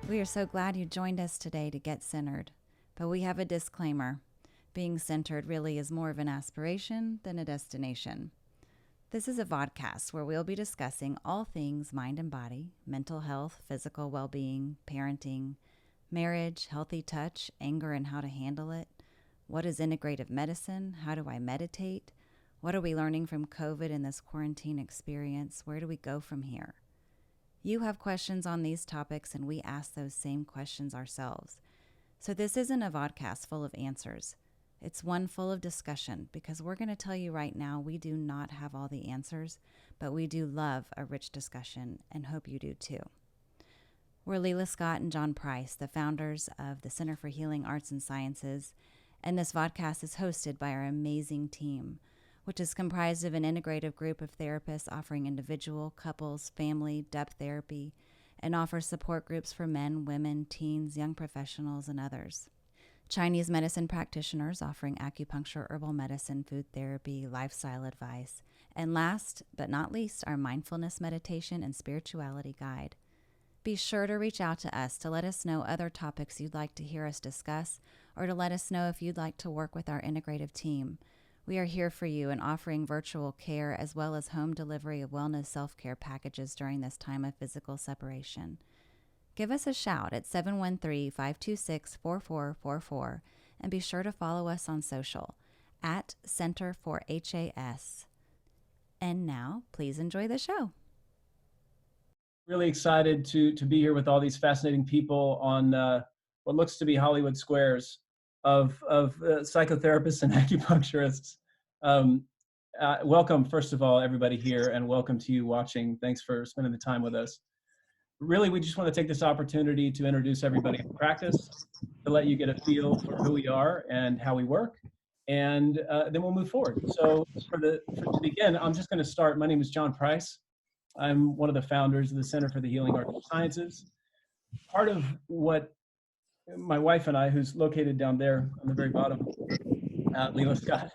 We are so glad you joined us today to get centered, but we have a disclaimer. Being centered really is more of an aspiration than a destination. This is a vodcast where we'll be discussing all things mind and body, mental health, physical well-being, parenting, marriage, healthy touch, anger and how to handle it. What is integrative medicine? How do I meditate? What are we learning from COVID in this quarantine experience? Where do we go from here? You have questions on these topics, and we ask those same questions ourselves. So this isn't a vodcast full of answers. It's one full of discussion, because we're going to tell you right now we do not have all the answers, but we do love a rich discussion and hope you do too. We're Leila Scott and John Price, the founders of the Center for Healing Arts and Sciences, and this vodcast is hosted by our amazing team, which is comprised of an integrative group of therapists offering individual, couples, family, depth therapy, and offers support groups for men, women, teens, young professionals, and others. Chinese medicine practitioners offering acupuncture, herbal medicine, food therapy, lifestyle advice, and last but not least, our mindfulness meditation and spirituality guide. Be sure to reach out to us to let us know other topics you'd like to hear us discuss, or to let us know if you'd like to work with our integrative team. We are here for you and offering virtual care as well as home delivery of wellness self-care packages during this time of physical separation. Give us a shout at 713-526-4444 and be sure to follow us on social at centerforhas. And now, please enjoy the show. Really excited to be here with all these fascinating people on what looks to be Hollywood Squares of psychotherapists and acupuncturists. Welcome, first of all, everybody here, and welcome to you watching. Thanks for spending the time with us. Really, we just want to take this opportunity to introduce everybody in practice, to let you get a feel for who we are and how we work, and then we'll move forward. So to begin, I'm just going to start. My name is John Price. I'm one of the founders of the Center for the Healing Arts and Sciences. Part of what my wife and I, who's located down there on the very bottom, Leila Scott,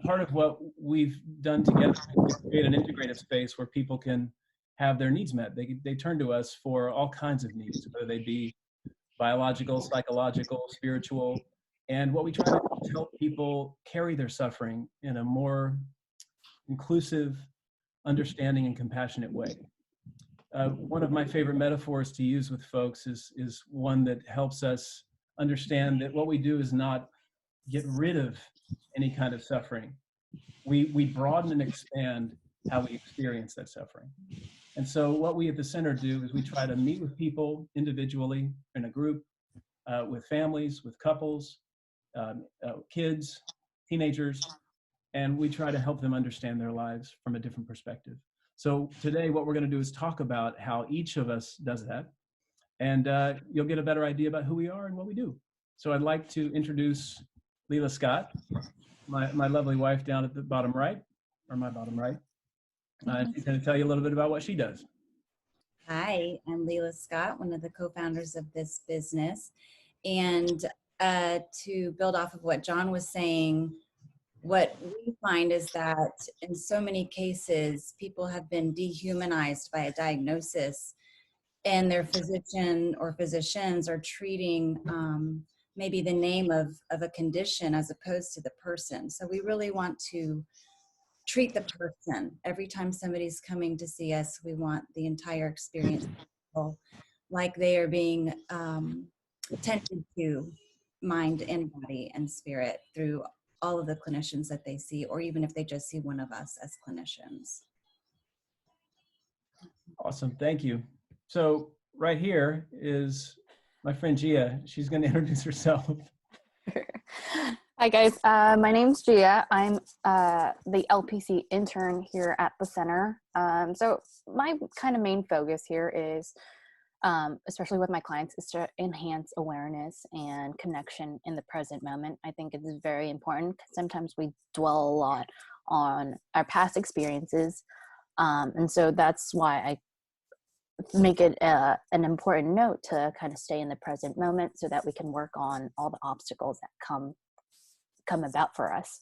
part of what we've done together is create an integrative space where people can have their needs met. They turn to us for all kinds of needs, whether they be biological, psychological, spiritual. And what we try to do is help people carry their suffering in a more inclusive, understanding, and compassionate way. One of my favorite metaphors to use with folks is one that helps us understand that what we do is not get rid of any kind of suffering. We broaden and expand how we experience that suffering. And so what we at the center do is we try to meet with people individually, in a group, with families, with couples, kids, teenagers, and we try to help them understand their lives from a different perspective. So today what we're going to do is talk about how each of us does that, and you'll get a better idea about who we are and what we do. So I'd like to introduce Leila Scott, my lovely wife down at the bottom right, or my bottom right. She's going to tell you a little bit about what she does. Hi, I'm Leila Scott, one of the co-founders of this business. And to build off of what John was saying, what we find is that in so many cases, people have been dehumanized by a diagnosis, and their physician or physicians are treating maybe the name of a condition as opposed to the person. So we really want to treat the person. Every time somebody's coming to see us, we want the entire experience like they are being tended to, mind and body and spirit, through all of the clinicians that they see, or even if they just see one of us as clinicians. Awesome, thank you. So right here is my friend Gia. She's going to introduce herself. Hi guys, my name's Gia. I'm the LPC intern here at the center. So my kind of main focus here is, especially with my clients, is to enhance awareness and connection in the present moment. I think it's very important because sometimes we dwell a lot on our past experiences. And so that's why I make it an important note to kind of stay in the present moment so that we can work on all the obstacles that come about for us.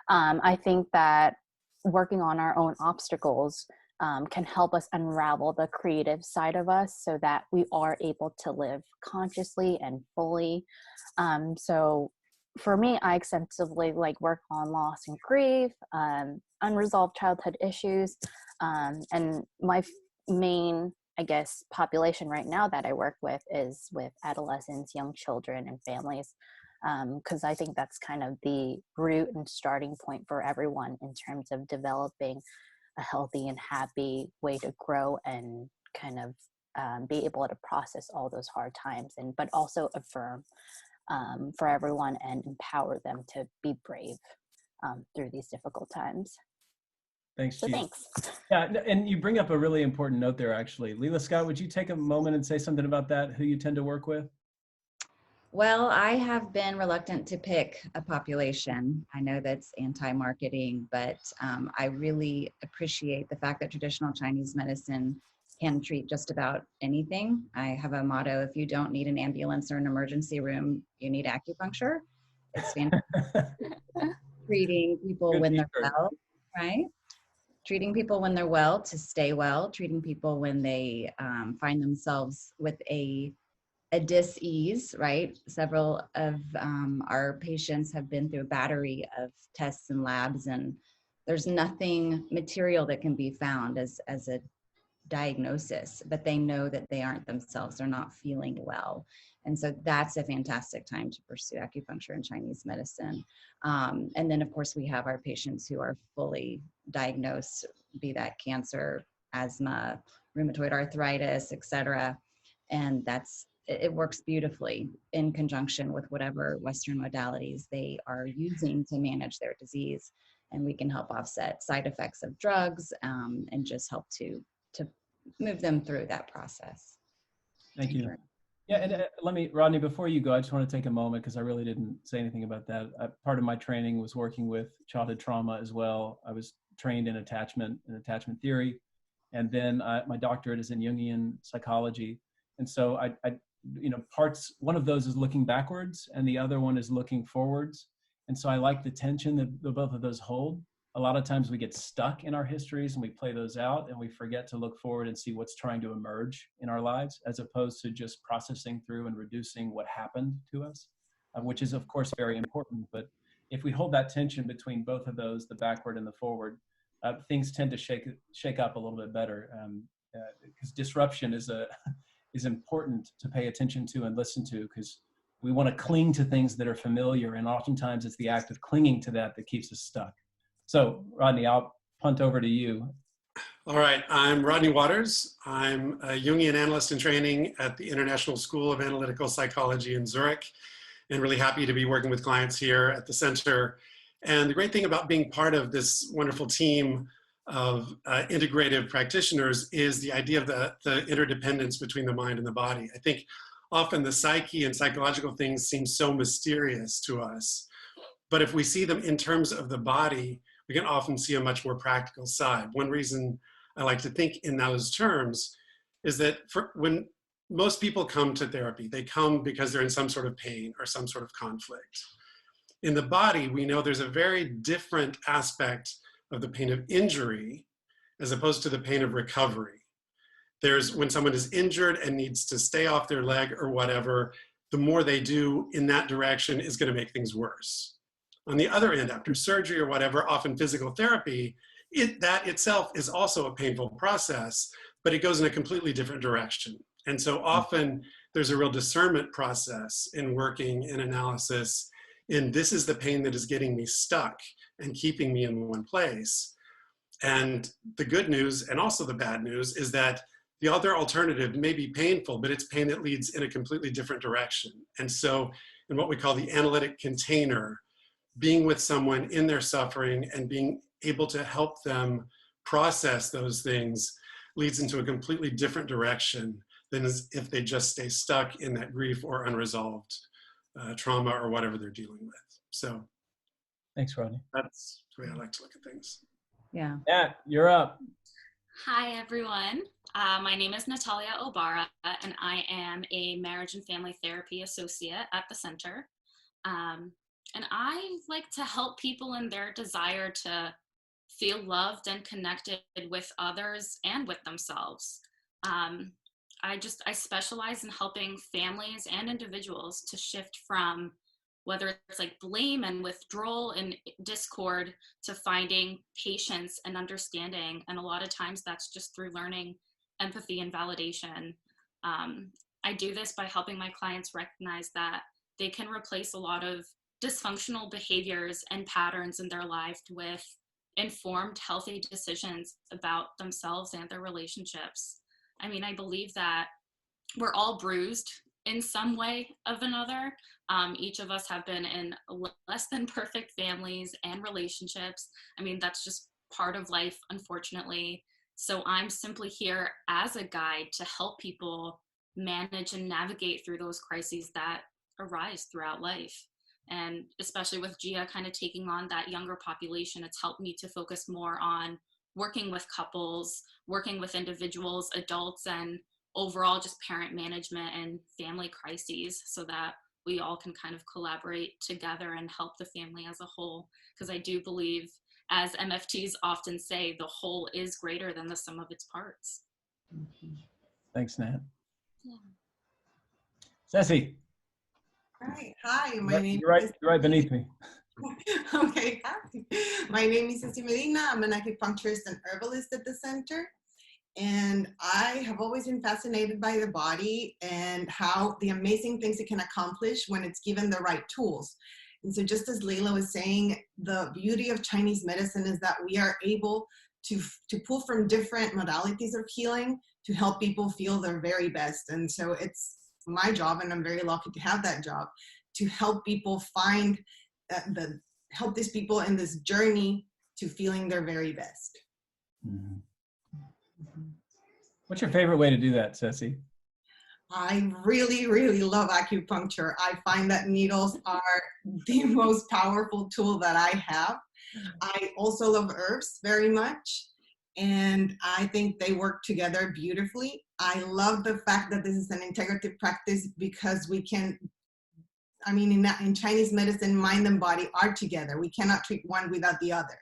I think that working on our own obstacles can help us unravel the creative side of us so that we are able to live consciously and fully. So for me, I extensively work on loss and grief, unresolved childhood issues, and my main, I guess, population right now that I work with is with adolescents, young children, and families, because I think that's kind of the root and starting point for everyone in terms of developing a healthy and happy way to grow and kind of be able to process all those hard times, and but also affirm for everyone and empower them to be brave through these difficult times. Thanks, So Chief. thanks. Yeah, and you bring up a really important note there, actually. Leela Scott, would you take a moment and say something about that, who you tend to work with? Well, I have been reluctant to pick a population. I know that's anti-marketing, but I really appreciate the fact that traditional Chinese medicine can treat just about anything. I have a motto: if you don't need an ambulance or an emergency room, you need acupuncture. It's fantastic. Treating people Good when they're t-shirt. well, right? Treating people when they're well to stay well, treating people when they find themselves with a dis-ease, right? Several of our patients have been through a battery of tests and labs, and there's nothing material that can be found as a diagnosis, but they know that they aren't themselves, they're not feeling well. And so that's a fantastic time to pursue acupuncture and Chinese medicine. And then of course we have our patients who are fully diagnosed, be that cancer, asthma, rheumatoid arthritis, etc. And it works beautifully in conjunction with whatever Western modalities they are using to manage their disease. And we can help offset side effects of drugs, and just help to move them through that process. Thank you. Yeah, and Rodney, before you go, I just want to take a moment because I really didn't say anything about that. Part of my training was working with childhood trauma as well. I was trained in attachment theory, and then my doctorate is in Jungian psychology. And so one of those is looking backwards, and the other one is looking forwards. And so I like the tension that both of those hold. A lot of times we get stuck in our histories and we play those out and we forget to look forward and see what's trying to emerge in our lives, as opposed to just processing through and reducing what happened to us, which is of course very important. But if we hold that tension between both of those, the backward and the forward, things tend to shake up a little bit better, because disruption is important to pay attention to and listen to, because we want to cling to things that are familiar, and oftentimes it's the act of clinging to that keeps us stuck. So, Rodney, I'll punt over to you. All right, I'm Rodney Waters. I'm a Jungian analyst in training at the International School of Analytical Psychology in Zurich, and really happy to be working with clients here at the center. And the great thing about being part of this wonderful team of integrative practitioners is the idea of the interdependence between the mind and the body. I think often the psyche and psychological things seem so mysterious to us, but if we see them in terms of the body, we can often see a much more practical side. One reason I like to think in those terms is that when most people come to therapy, they come because they're in some sort of pain or some sort of conflict. In the body, we know there's a very different aspect of the pain of injury as opposed to the pain of recovery. There's when someone is injured and needs to stay off their leg or whatever, the more they do in that direction is going to make things worse. On the other end, after surgery or whatever, often physical therapy, that itself is also a painful process, but it goes in a completely different direction. And so often there's a real discernment process in working in analysis, in this is the pain that is getting me stuck and keeping me in one place. And the good news and also the bad news is that the other alternative may be painful, but it's pain that leads in a completely different direction. And so in what we call the analytic container, being with someone in their suffering and being able to help them process those things leads into a completely different direction than if they just stay stuck in that grief or unresolved trauma or whatever they're dealing with. So thanks, Rodney. That's the way I like to look at things. Yeah. Yeah, you're up. Hi, everyone. My name is Natalia Obara, and I am a marriage and family therapy associate at the center. And I like to help people in their desire to feel loved and connected with others and with themselves. I specialize in helping families and individuals to shift from whether it's like blame and withdrawal and discord to finding patience and understanding. And a lot of times that's just through learning empathy and validation. I do this by helping my clients recognize that they can replace a lot of dysfunctional behaviors and patterns in their life with informed, healthy decisions about themselves and their relationships. I mean, I believe that we're all bruised in some way of another. Each of us have been in less than perfect families and relationships. I mean, that's just part of life, unfortunately. So I'm simply here as a guide to help people manage and navigate through those crises that arise throughout life. And especially with Gia kind of taking on that younger population, it's helped me to focus more on working with couples, working with individuals, adults, and overall just parent management and family crises, so that we all can kind of collaborate together and help the family as a whole. Because I do believe, as MFTs often say, the whole is greater than the sum of its parts. Thanks, Nat. Yeah. Ceci. Hi, hi. My name You're is right beneath me. Okay, hi. My name is Ceci Medina. I'm an acupuncturist and herbalist at the center. And I have always been fascinated by the body and how the amazing things it can accomplish when it's given the right tools. And so just as Leila was saying, the beauty of Chinese medicine is that we are able to pull from different modalities of healing to help people feel their very best. And so it's my job, and I'm very lucky to have that job, to help people find help these people in this journey to feeling their very best. Mm-hmm. What's your favorite way to do that, Ceci? I really, really love acupuncture. I find that needles are the most powerful tool that I have. I also love herbs very much, and I think they work together beautifully. I love the fact that this is an integrative practice because we can, I mean, in Chinese medicine, mind and body are together. We cannot treat one without the other.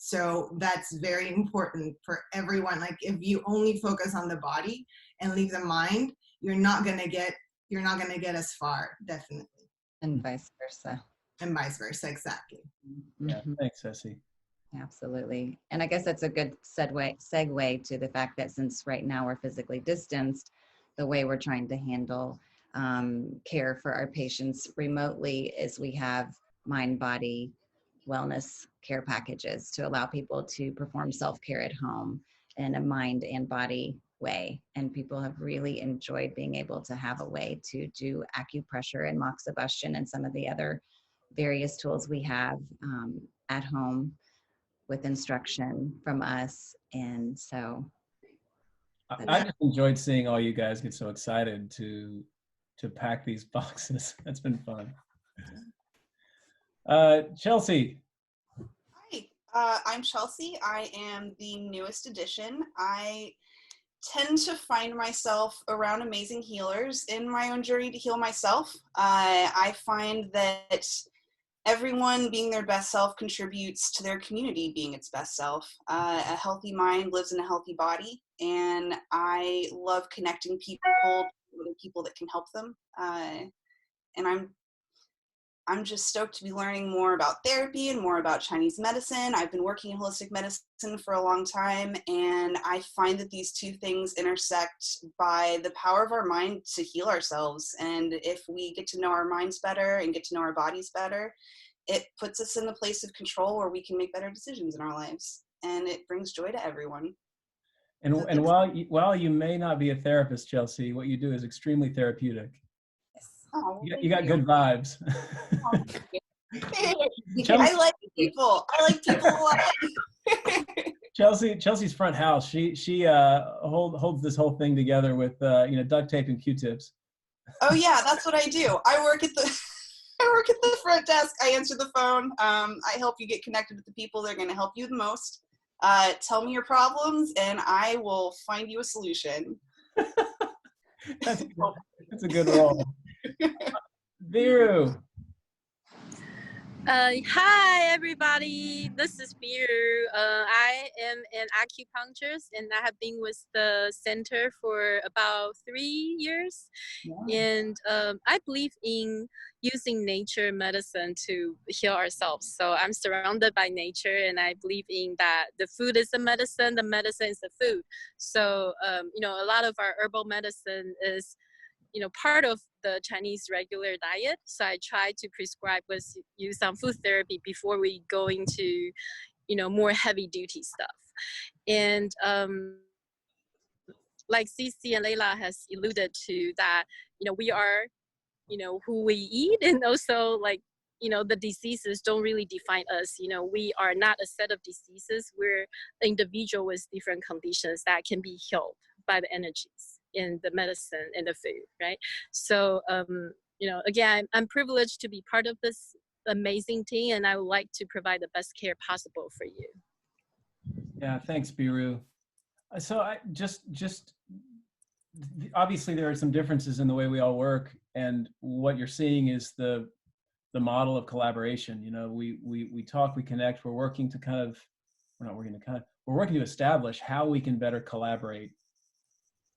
So that's very important for everyone. Like, if you only focus on the body and leave the mind, you're not gonna get as far, definitely. And vice versa. And vice versa, exactly. Yeah, thanks, Ceci. Absolutely. And I guess that's a good segue to the fact that since right now we're physically distanced, the way we're trying to handle care for our patients remotely is we have mind-body wellness care packages to allow people to perform self-care at home in a mind and body way. And people have really enjoyed being able to have a way to do acupressure and moxibustion and some of the other various tools we have at home with instruction from us. And so I just enjoyed seeing all you guys get so excited to pack these boxes. That's been fun. Chelsea. Hi, I'm Chelsea. I am the newest addition. I tend to find myself around amazing healers in my own journey to heal myself. I find that everyone being their best self contributes to their community being its best self. A healthy mind lives in a healthy body, and I love connecting people with other people that can help them. And I'm just stoked to be learning more about therapy and more about Chinese medicine. I've been working in holistic medicine for a long time, and I find that these two things intersect by the power of our mind to heal ourselves. And if we get to know our minds better and get to know our bodies better, it puts us in the place of control where we can make better decisions in our lives. And it brings joy to everyone. And while you may not be a therapist, Chelsea, what you do is extremely therapeutic. Oh, You got good vibes. I like people. I like people a lot. Chelsea's front house. She holds this whole thing together with duct tape and Q-tips. Oh yeah, that's what I do. I work at the front desk. I answer the phone. I help you get connected with the people that are going to help you the most. Tell me your problems, and I will find you a solution. That's a good role. Viru. Hi, everybody. This is Biru. I am an acupuncturist, and I have been with the center for about 3 years. Wow. And I believe in using nature medicine to heal ourselves. So I'm surrounded by nature, and I believe in that the food is the medicine is the food. So, a lot of our herbal medicine is part of the Chinese regular diet. So I try to prescribe with you some food therapy before we go into, more heavy duty stuff. And like Cici and Layla has alluded to that, we are, who we eat, and also like, the diseases don't really define us. We are not a set of diseases. We're an individual with different conditions that can be healed by the energies in the medicine and the food, right? So, again, I'm privileged to be part of this amazing team, and I would like to provide the best care possible for you. Yeah, thanks, Biru. So I just obviously there are some differences in the way we all work, and what you're seeing is the model of collaboration. We talk, we connect, we're working to we're working to establish how we can better collaborate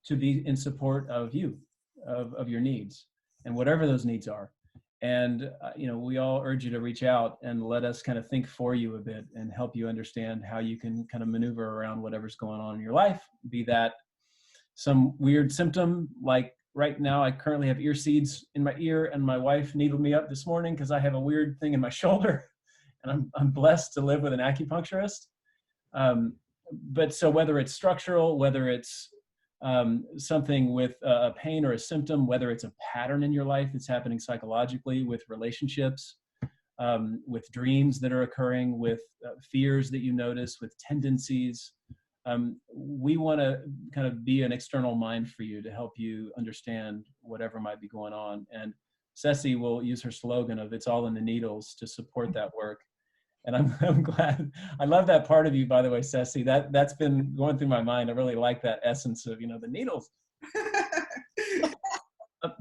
to be in support of you, of your needs, and whatever those needs are. And we all urge you to reach out and let us kind of think for you a bit and help you understand how you can kind of maneuver around whatever's going on in your life, be that some weird symptom, like right now I currently have ear seeds in my ear, and my wife needled me up this morning because I have a weird thing in my shoulder, and I'm blessed to live with an acupuncturist. But so whether it's structural, whether it's something with a pain or a symptom, whether it's a pattern in your life that's happening psychologically with relationships, with dreams that are occurring, with fears that you notice, with tendencies, we want to kind of be an external mind for you to help you understand whatever might be going on. And Ceci will use her slogan of "It's all in the needles" to support that work. And I'm glad. I love that part of you, by the way, Ceci. That's been going through my mind. I really like that essence of the needles.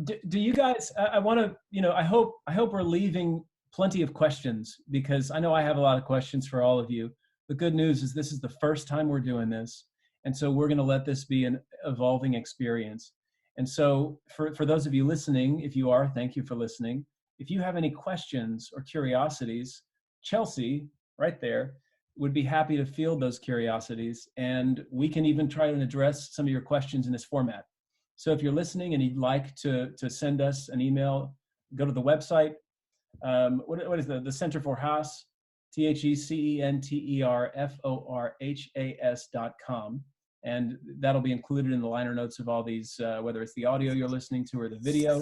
Do you guys? I want to. I hope we're leaving plenty of questions, because I know I have a lot of questions for all of you. The good news is this is the first time we're doing this, and so we're going to let this be an evolving experience. And so for those of you listening, if you are, thank you for listening. If you have any questions or curiosities, Chelsea, right there, would be happy to field those curiosities, and we can even try and address some of your questions in this format. So if you're listening and you'd like to send us an email, go to the website. What is the centerforhas, TheCenterforhas.com, and that'll be included in the liner notes of all these, whether it's the audio you're listening to or the video.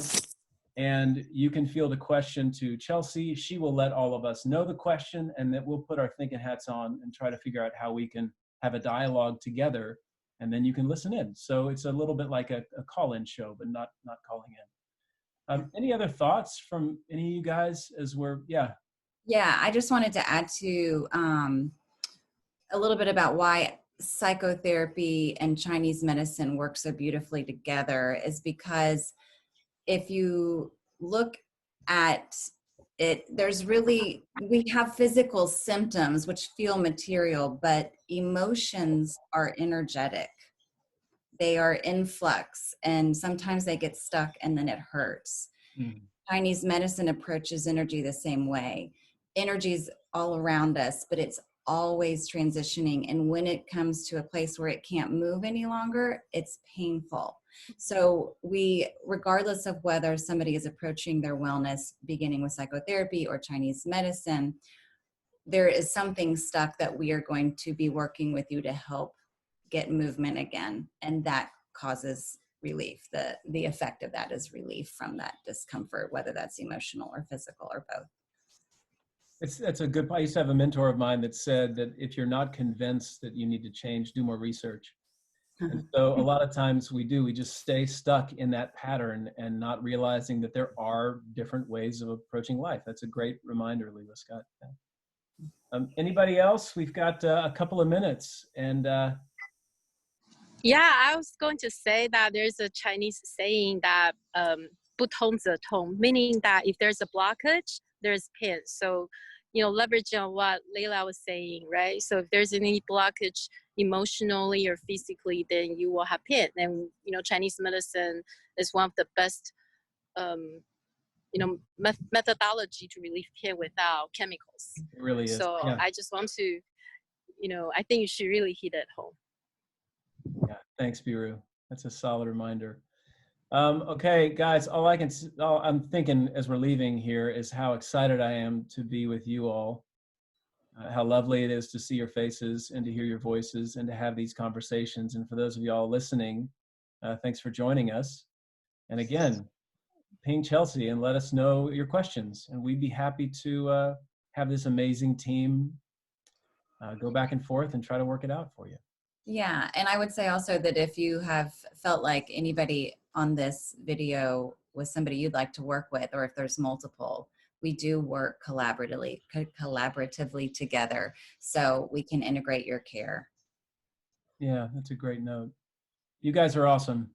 And you can field a question to Chelsea. She will let all of us know the question, and that we'll put our thinking hats on and try to figure out how we can have a dialogue together, and then you can listen in. So it's a little bit like a call-in show, but not calling in. Any other thoughts from any of you guys as we're, Yeah, I just wanted to add to a little bit about why psychotherapy and Chinese medicine work so beautifully together, is because if you look at it, we have physical symptoms which feel material, but emotions are energetic. They are in flux, and sometimes they get stuck and then it hurts. Mm-hmm. Chinese medicine approaches energy the same way. Energy is all around us, but it's always transitioning. And when it comes to a place where it can't move any longer, it's painful. So regardless of whether somebody is approaching their wellness beginning with psychotherapy or Chinese medicine, there is something stuck that we are going to be working with you to help get movement again. And that causes relief. The effect of that is relief from that discomfort, whether that's emotional or physical or both. That's a good point. I used to have a mentor of mine that said that if you're not convinced that you need to change, do more research. And so a lot of times we just stay stuck in that pattern and not realizing that there are different ways of approaching life. That's a great reminder, Leela Scott. Anybody else? We've got a couple of minutes. And yeah, I was going to say that there's a Chinese saying that 不通则通, meaning that if there's a blockage, there's pain. So, leverage on what Leila was saying, right? So if there's any blockage emotionally or physically, then you will have pain. And, Chinese medicine is one of the best, methodology to relieve pain without chemicals. It really is. So Yeah. I just want to, I think you should really hit it home. Yeah. Thanks, Biru. That's a solid reminder. Okay, guys, all I'm thinking as we're leaving here is how excited I am to be with you all. How lovely it is to see your faces and to hear your voices and to have these conversations. And for those of y'all listening, thanks for joining us. And again, ping Chelsea and let us know your questions. And we'd be happy to have this amazing team go back and forth and try to work it out for you. Yeah, and I would say also that if you have felt like anybody on this video was somebody you'd like to work with, or if there's multiple, we do work collaboratively together so we can integrate your care. Yeah, that's a great note. You guys are awesome.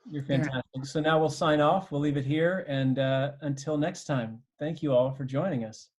You're fantastic. So now we'll sign off. We'll leave it here. And until next time, thank you all for joining us.